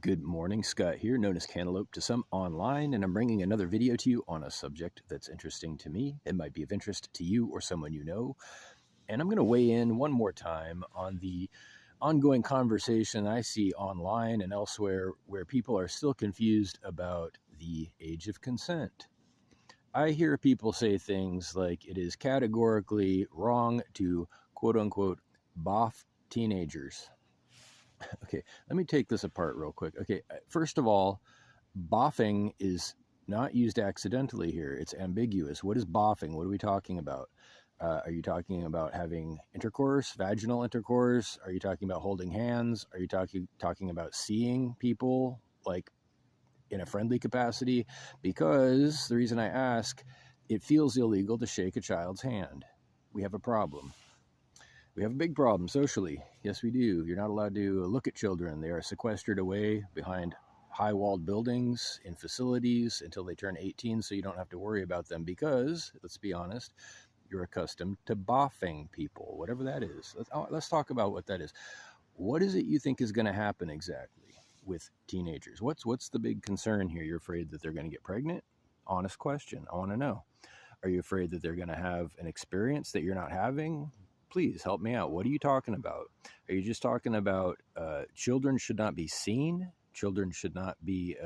Good morning, Scott here, known as Cantaloupe to some online, and I'm bringing another video to you on a subject that's interesting to me. It might be of interest to you or someone you know. And I'm going to weigh in one more time on the ongoing conversation I see online and elsewhere where people are still confused about the age of consent. I hear people say things like it is categorically wrong to quote unquote boff teenagers. Okay, let me take this apart real quick. Okay, first of all, boffing is not used accidentally here. It's ambiguous. What is boffing? What are we talking about? Are you talking about having intercourse, vaginal intercourse? Are you talking about holding hands? Are you talking about seeing people like in a friendly capacity? Because the reason I ask, it feels illegal to shake a child's hand. We have a problem. We have a big problem socially. Yes, we do. You're not allowed to look at children. They are sequestered away behind high-walled buildings in facilities until they turn 18, so you don't have to worry about them because, let's be honest, you're accustomed to boffing people, whatever that is. Let's talk about what that is. What is it you think is going to happen exactly with teenagers? What's the big concern here? You're afraid that they're going to get pregnant? Honest question. I want to know. Are you afraid that they're going to have an experience that you're not having? Please help me out. What are you talking about? Are you just talking about children should not be seen? Children should not be,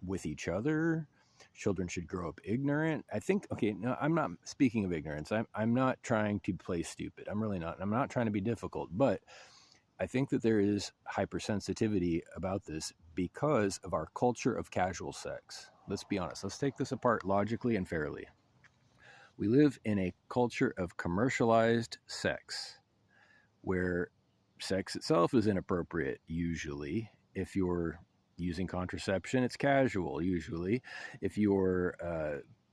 with each other? Children should grow up ignorant? I think, okay, no, I'm not speaking of ignorance. I'm not trying to play stupid. I'm really not. I'm not trying to be difficult, but I think that there is hypersensitivity about this because of our culture of casual sex. Let's be honest. Let's take this apart logically and fairly. We live in a culture of commercialized sex where sex itself is inappropriate, usually. If you're using contraception, it's casual, usually. If you're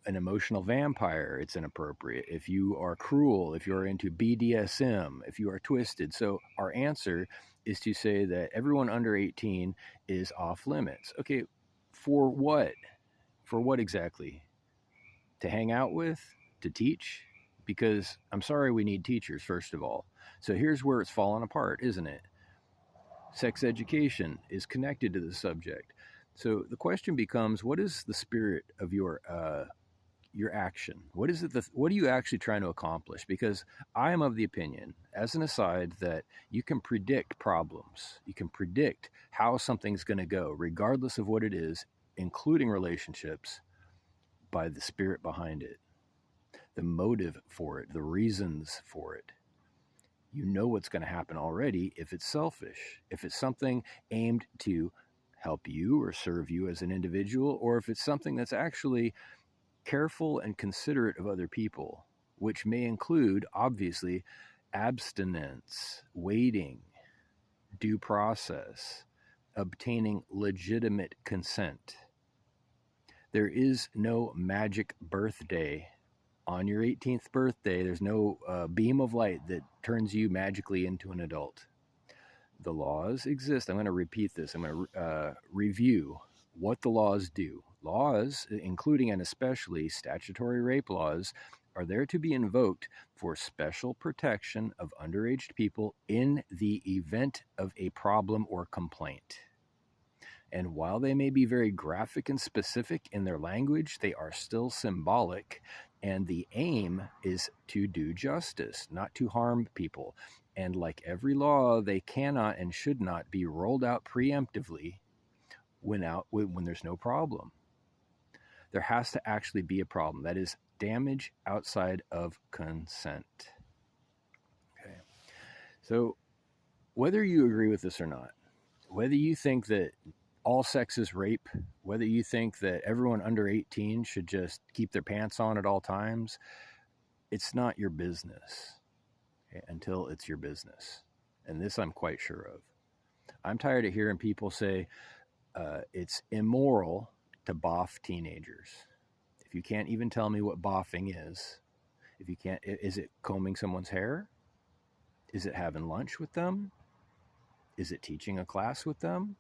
an emotional vampire, it's inappropriate. If you are cruel, if you're into BDSM, if you are twisted. So our answer is to say that everyone under 18 is off limits. Okay, for what? For what exactly? To hang out with? To teach? Because I'm sorry, we need teachers, first of all. So here's where it's fallen apart, isn't it? Sex education is connected to the subject. So the question becomes, what is the spirit of your action? What is it? What are you actually trying to accomplish? Because I am of the opinion, as an aside, that you can predict problems. You can predict how something's going to go, regardless of what it is, including relationships, by the spirit behind it. The motive for it, the reasons for it. You know what's going to happen already if it's selfish, if it's something aimed to help you or serve you as an individual, or if it's something that's actually careful and considerate of other people, which may include, obviously, abstinence, waiting, due process, obtaining legitimate consent. There is no magic birthday. On your 18th birthday, there's no beam of light that turns you magically into an adult. The laws exist. I'm going to repeat this. I'm going to review what the laws do. Laws, including and especially statutory rape laws, are there to be invoked for special protection of underage people in the event of a problem or complaint. And while they may be very graphic and specific in their language, they are still symbolic. And the aim is to do justice, not to harm people. And like every law, they cannot and should not be rolled out preemptively when there's no problem. There has to actually be a problem. That is damage outside of consent. Okay. So whether you agree with this or not, whether you think that all sex is rape, whether you think that everyone under 18 should just keep their pants on at all times, it's not your business, okay, until it's your business. And this I'm quite sure of. I'm tired of hearing people say it's immoral to boff teenagers. If you can't even tell me what boffing is, is it combing someone's hair? Is it having lunch with them? Is it teaching a class with them?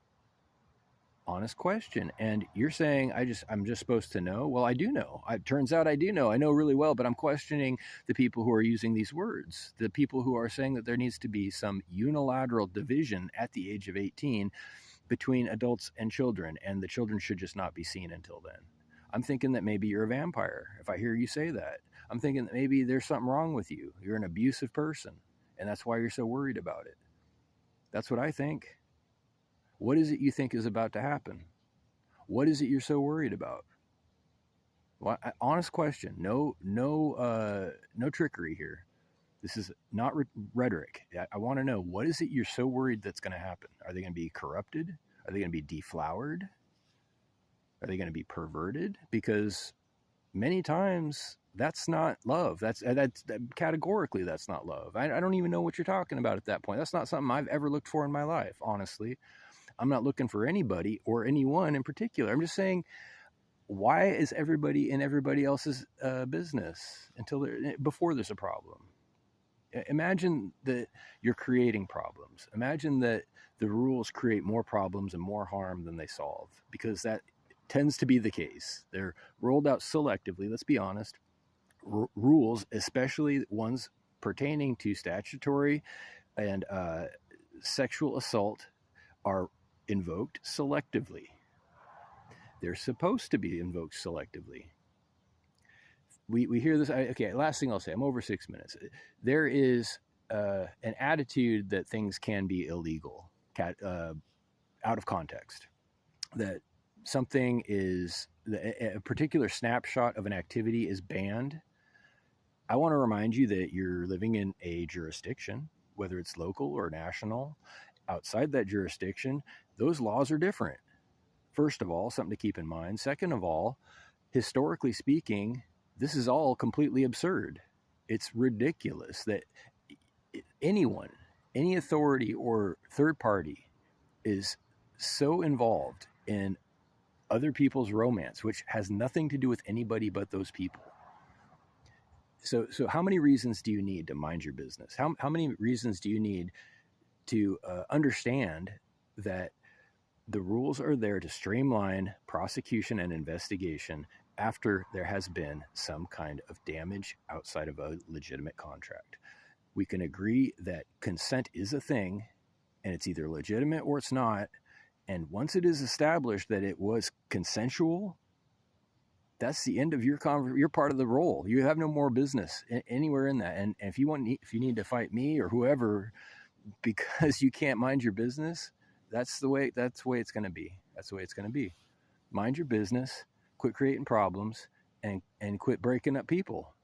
Honest question. And you're saying I'm just supposed to know? Well, I do know. It turns out I do know. I know really well, but I'm questioning the people who are using these words, the people who are saying that there needs to be some unilateral division at the age of 18 between adults and children, and the children should just not be seen until then. I'm thinking that maybe you're a vampire if I hear you say that. I'm thinking that maybe there's something wrong with you. You're an abusive person, and that's why you're so worried about it. That's what I think. What is it you think is about to happen? What is it you're so worried about? Well, honest question. No trickery here. This is not rhetoric. I want to know, what is it you're so worried that's going to happen? Are they going to be corrupted? Are they going to be deflowered? Are they going to be perverted? Because many times that's not love. That's categorically that's not love. I don't even know what you're talking about at that point. That's not something I've ever looked for in my life, honestly. I'm not looking for anybody or anyone in particular. I'm just saying, why is everybody in everybody else's business before there's a problem? Imagine that you're creating problems. Imagine that the rules create more problems and more harm than they solve, because that tends to be the case. They're rolled out selectively, let's be honest. Rules, especially ones pertaining to statutory and sexual assault, are invoked selectively. They're supposed to be invoked selectively. We hear this. Okay, last thing I'll say. I'm over 6 minutes. There is an attitude that things can be illegal, out of context. That something is, a particular snapshot of an activity is banned. I want to remind you that you're living in a jurisdiction, whether it's local or national. Outside that jurisdiction, those laws are different. First of all, something to keep in mind. Second of all, historically speaking, this is all completely absurd. It's ridiculous that anyone, any authority or third party is so involved in other people's romance, which has nothing to do with anybody but those people. So how many reasons do you need to mind your business? How many reasons do you need to understand that the rules are there to streamline prosecution and investigation after there has been some kind of damage outside of a legitimate contract? We can agree that consent is a thing, and it's either legitimate or it's not. And once it is established that it was consensual, that's the end of your part of the role. You have no more business anywhere in that. And if you need to fight me or whoever because you can't mind your business, that's the way it's going to be. That's the way it's going to be. Mind your business, quit creating problems, and quit breaking up people.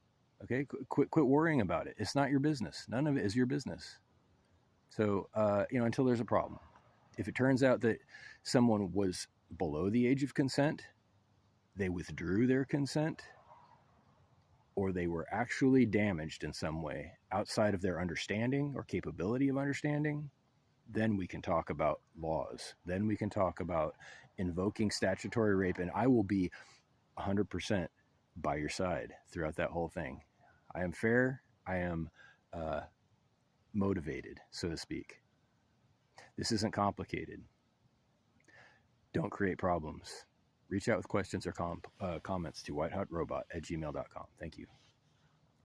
Okay? Quit worrying about it. It's not your business. None of it is your business. So, until there's a problem. If it turns out that someone was below the age of consent, they withdrew their consent, or they were actually damaged in some way outside of their understanding or capability of understanding, then we can talk about laws. Then we can talk about invoking statutory rape, and I will be 100% by your side throughout that whole thing. I am fair. I am motivated, so to speak. This isn't complicated. Don't create problems. Reach out with questions or comments to whitehotrobot@gmail.com. Thank you.